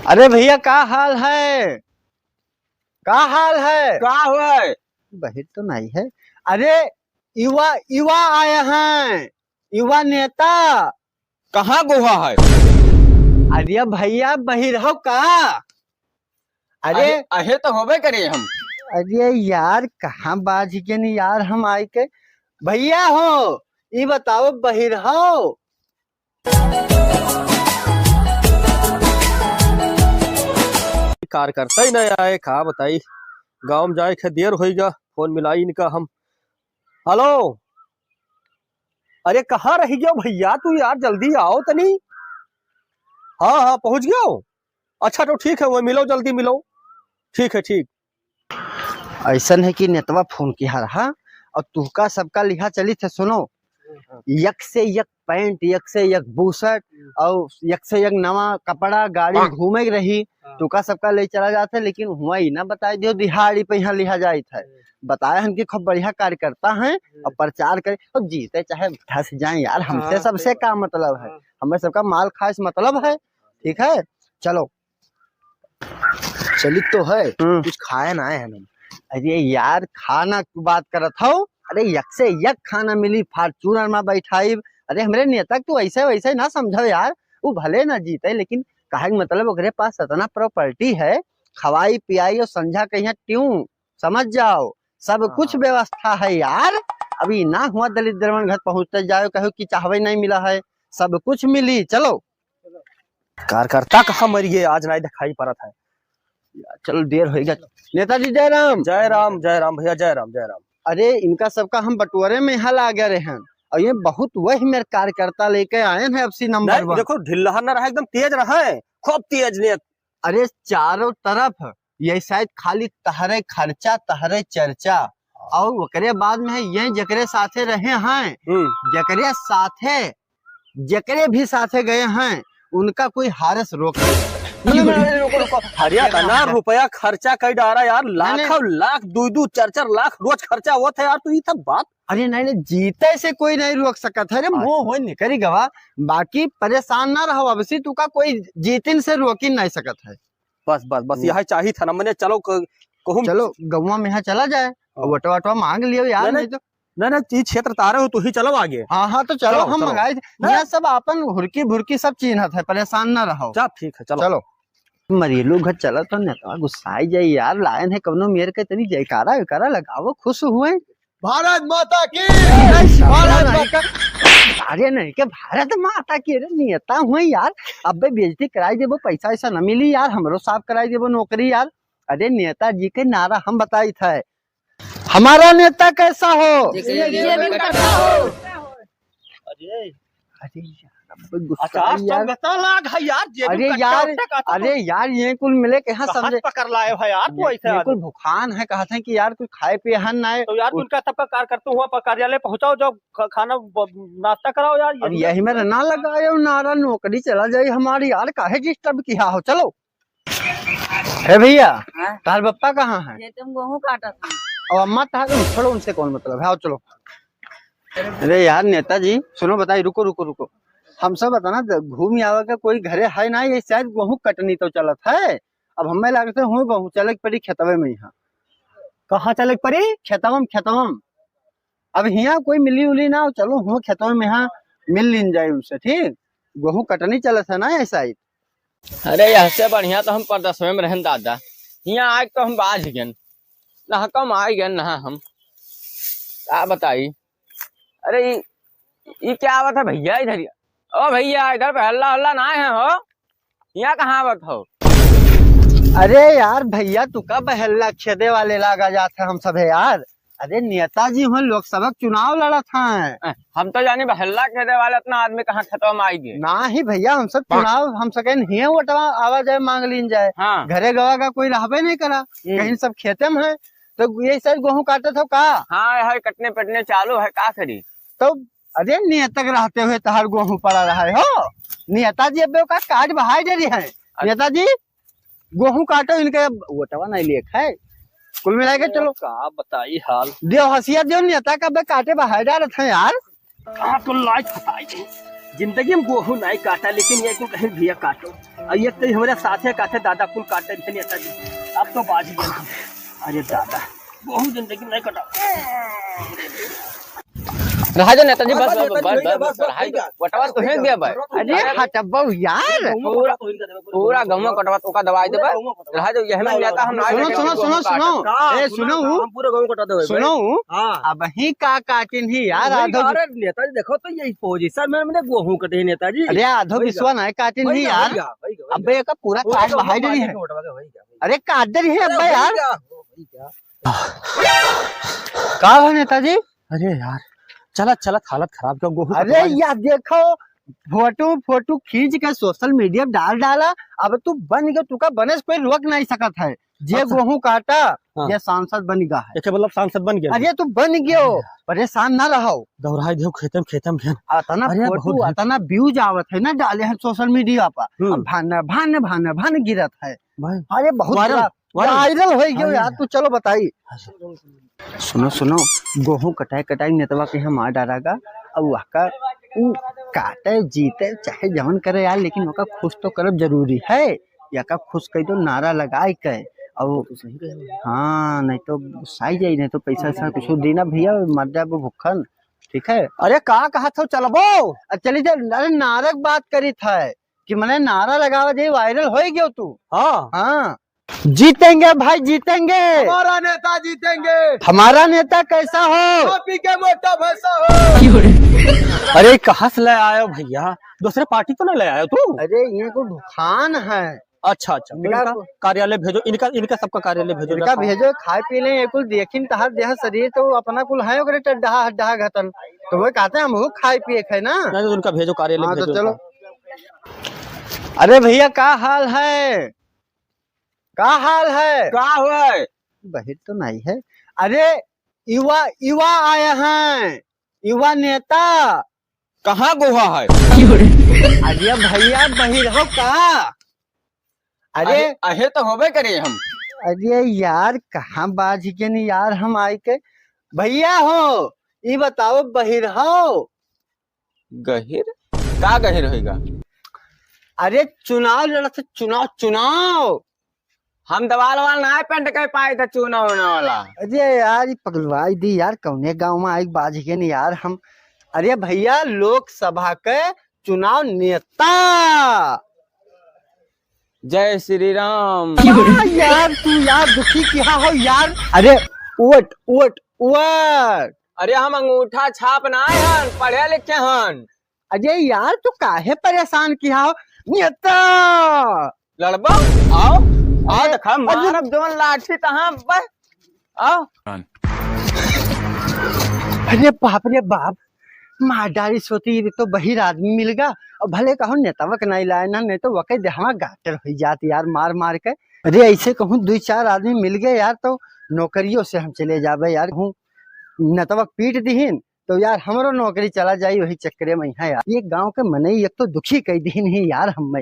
अरे भैया का हाल है? का हाल है? क्या हुआ है? बहिर तो नहीं है। अरे युवा युवा आए हैं, युवा नेता। कहाँ गुहा है? अरे भैया बहिर हो का? अरे अहे तो होबे करे हम। अरे यार कहाँ बाज के नहीं यार हम आए के। भैया हो ये बताओ बहिर हो? कार्यकर्ता ही नहीं आए, कहा बताई। गांव में जाए के देर होगा, फोन मिलाई इनका हम। हेलो, अरे कहाँ रह गया भैया तू यार, जल्दी आओ तनी। हाँ हाँ पहुंच गया हो। अच्छा तो ठीक है, वो मिलो, जल्दी मिलो। ठीक है ठीक। ऐसा है कि नेतवा फोन किया रहा और तुहका सबका लिहा चली थे। सुनो, यक से यक पैंट, यक से यक बूशर्ट और यक से यक नवा कपड़ा गाड़ी घूमे रही। तुका सबका ले चला जाता, लेकिन हुआ ही ना बताए दियो दिहाड़ी पे यहाँ लिहा जाए था। बताया हम कि खूब बढ़िया कार्यकर्ता हैं और प्रचार करे और जीते चाहे धस जाए यार, हमसे सबसे का मतलब है, हमें सबका माल खाए से मतलब है। ठीक है चलो। चलित तो है, कुछ खाया ना है हम। अरे यार खाना की बात करत हो? अरे यक से यक खाना मिली, फॉर्चूनर में बैठाई। अरे हमारे नेता तू ऐसे वैसे ना समझो यार, वो भले ना जीते लेकिन कहे मतलब ओकरे पास इतना प्रॉपर्टी है, खवाई पियाई और संझा कहीं ट्यूं, समझ जाओ सब कुछ व्यवस्था है यार। अभी ना हुआ दलित द्रवण घर पहुंचते जाओ कहो कि चाहवे नहीं मिला है, सब कुछ मिली। चलो कार्यकर्ता कहाँ मर गए, आज नहीं दिखाई पड़ा था। चलो देर होगा। नेताजी जय राम। जय राम जय राम भैया, जय राम जय राम। अरे इनका सबका हम बटुअरे में यहाँ ला गए हैं और ये बहुत वही मेरे कार्यकर्ता लेके आए हैं अपसी नंबर वन। देखो ढिल्ला न रहा, एकदम तेज रहा है, खूब तेज ने। अरे चारों तरफ ये शायद खाली तहरे खर्चा तहरे चर्चा, और ओकरे बाद में है ये जकरे साथे रहे हैं, जकरे साथे जकरे भी साथे गए हैं उनका कोई हारस रोक हरियाणा रुपया खर्चा कर डारा यार, लाख लाख दो चार लाख रोज खर्चा हुआ था यार, तो ये सब बात। अरे नहीं नहीं जीते से कोई नहीं रोक सकता है। अरे मोह हो निकली गवा, बाकी परेशान ना रहो, अब तू का कोई जीतिन से रोक ही नहीं सकता है। बस बस बस यही चाहिए था ना मैंने। चलो कहूँ चलो गौवा में यहाँ चला जाए और वटवा वटवा मांग लियो यार। नहीं तो नहीं क्षेत्र तारे हो तो ही चलो आगे। हाँ हाँ तो चलो हम मंगाए थे यहाँ सब अपन हुरकी भुरकी सब चिन्हत है, परेशान ना रहो। ठीक है चलो चलो। मरीलू घर चला तो नेता गुस्सा जाए यार, लायन है कवनो मेरे के तनी जयकारा विकारा लगाओ, खुश हुए। भारत माता की। भारत माता। अरे नहीं के भारत माता की, अरे नेता हुए यार, अब बेइज्जती कराई देबो, पैसा ऐसा न मिली यार, हमरो साफ कराई देबो नौकरी यार। अरे नेताजी के नारा हम बताई थे, हमारा नेता कैसा हो। अरे यार ये कुल मिले के यहाँ समझे पकड़ लाए है यार, तू ऐसे कुल भुखान है, कहते हैं कि यार कुछ खाए पिए हन ना है तो यार उनका सबका कार्य करते हुआ कार्यालय पहुंचाओ, जब खाना नाश्ता कराओ यार। अब यही मेरा ना लगाए नारा, नौकरी चला जाए हमारी यार, काहे डिस्टर्ब किया हो। चलो है भैया, तार बप्पा कहाँ है? ये तुम गेहूं काटा था और अम्मा तार, छोड़ो उनसे कौन मतलब है, आओ चलो। अरे यार नेताजी सुनो, बताइए, रुको रुको रुको, हम सब बताना घूम आवा का कोई घरे है ना, ये शायद गेहूं कटनी तो चलत है। अब हमें लगते हूँ गेहूं चले पड़ी खेतवे में, यहाँ कहाँ चले पड़ी? खेतवम खेतवम। अब यहाँ कोई मिली उली ना, चलो हूँ खेतवे में यहाँ मिल लिन जाए उनसे। ठीक, गेहूं कटनी चलत है ना ऐसा ही। अरे ऐसे बढ़िया तो हम प्रदर्शन में रहन दादा, यहाँ आज तो हम बाज गए ना, कम आ गए ना हम, क्या बताई। अरे ये क्या आवत है भैया इधर? ओ भैया इधर पे हल्ला हल्ला ना है हो, यहाँ कहाँ आवत हो? अरे यार भैया तू का बहल्ला खेदे वाले लागा जाते हम सब है यार। अरे नेताजी हो लोकसभा चुनाव लड़ा था, हम तो जानी हल्ला खेदे वाले, इतना आदमी कहाँ खेतों में आई गए ना ही भैया, हम सब चुनाव हम सके नहीं वोटवा आवा जाए मांग लीन जाए। हाँ। घरे गवा का कोई रहबे नहीं करा, कहीं सब खेते में है, तो ये सर गेहूं काटे थे का। हाँ है कटने पटने चालू है, का करी तो। अरे नेता रहते हुए तहार गेहूं पड़ा रहा है हो। नेताजी अब का काज बहाई दे रही है, नेताजी गेहूं काटो, इनके वोटवा नहीं लिख है कुल मिला के। चलो का बताई हाल, दियो हसिया दियो, नेता का काटे बहाई डाल थे यार। तो लाइट फटाई थी जिंदगी में गोहू नहीं काटा, लेकिन ये क्यों कहीं भैया काटो। और ये तो हमारे साथे काटे दादा कुल काटे थे नेताजी, अब तो बाज गया। अरे दादा गोहू जिंदगी में नहीं कटा। रहा जा नेताजी, बस बस बस रहा जा, कटवा तो है गया भाई। अरे हटबो यार, पूरा गाँव में कटवा तो का दवाई देबे। रहा जा, यही में लेता हम। सुनो सुनो सुनो सुनो, ए सुनो हम पूरे गांव कटा देबे। सुनो, हां अब ही का काटिन ही यार आधो। अरे नेताजी देखो तो यही पोजीशन में मैंने गोहू कटे नेताजी। अरे आधो विश्वा नहीं काटिन ही यार। अबे का पूरा काट बहाई रही है। अरे काट दे रही है अब्बे यार। का है नेताजी? अरे यार चलत चलत हालत खराब क्यों गोहू। अरे यार देखो, फोटो फोटो खींच के सोशल मीडिया डाला। अब तू बन गया, तू का बने से कोई रोक नहीं सकत है। जे गोहू काटा ये सांसद बन गया है। देखे मतलब सांसद बन गया। अरे तू बन गयो, परेशान ना रहो। दौड़ाई दे खेतम घेन अतना फोटो अतना व्यूज आवत है ना, डाले हैं सोशल मीडिया पर। अब भान गिरत है भाई। अरे बहुत वायरल हो गयो यार। तू चलो बताई। सुनो सुनो, गेहूं कटाई नेतवा के यहाँ मार डालेगा। अब वहाँ उ काटे जीते चाहे जवन करे यार, लेकिन वहाँ खुश तो करब जरूरी है। या का खुश कही तो नारा लगाए के। अब हाँ, नहीं तो गुस्साई जाई, नहीं तो पैसा वैसा कुछ देना भैया, मर जाए भूखन। ठीक है। अरे कहाँ कहा था चलबो। चली जा। अरे नारक बात करी था कि मैंने नारा लगावा जाए, वायरल हो गयो तू। हाँ हाँ, जीतेंगे भाई जीतेंगे, हमारा नेता जीतेंगे। हमारा नेता कैसा हो? कॉपी के मोटा भैसा हो। अरे कहाँ से ले आयो भैया? दूसरे पार्टी तो नहीं ले आयो तू? अरे ये को दुकान है। अच्छा अच्छा, इनका कार्यालय भेजो। इनका सबका कार्यालय भेजो। इनका भेजो, खाए पी ले। कुल देखिन तहार देह शरीर तो अपना कुल है ओकरे डहा घटन, तो वो कहते हैं हम खाए पिए खाए ना। नहीं तो उनका भेजो कार्यालय। हाँ तो भेजो चलो। अरे भैया का हाल है? का हाल है? का हुआ? बहिर तो नहीं है। अरे युवा आए हैं, युवा नेता। कहाँ गोहा है? अरे भैया बहिर हो का? अरे अहे तो होबे करे हम। अरे यार कहाँ बाज के नहीं यार, हम आए के भैया हो। ये बताओ बहिर हो? गहिर का गहिर होगा? अरे चुनाव लड़ा था, चुनाव। हम दवाल वाल ना पेंट कर पाए थे चुनाव होने वाला। अरे यार पगलवाई दी यार, कौने गांव में आई बाज के नहीं यार हम। अरे भैया लोकसभा के चुनाव नेता। जय श्री राम। यार तू यार दुखी क्या हो यार? अरे उठ उठ उठ। अरे हम अंगूठा छाप ना हन, पढ़े लिखे हन। अरे यार तू काहे परेशान किया हो? नेता लड़बो आओ आओ, देखा मारब जोन लाठी तहां बस आओ। अरे बाप रे बाप, मार डाली सोती तो बहिर आदमी मिल गया। और भले कहो नेतावक नहीं लाए ना, नहीं तो वक़्त देहवा गाटर हो जाती यार मार के। अरे ऐसे कहूँ 2-4 आदमी मिल गए यार तो नौकरियों से हम चले जाबे यार। हूँ नेतावक पीट दीहिन तो यार हमरो नौकरी चला जाई, वही चक्करे में है यार। ये गांव के मनई एक तो दुखी कई दिन ही यार हम।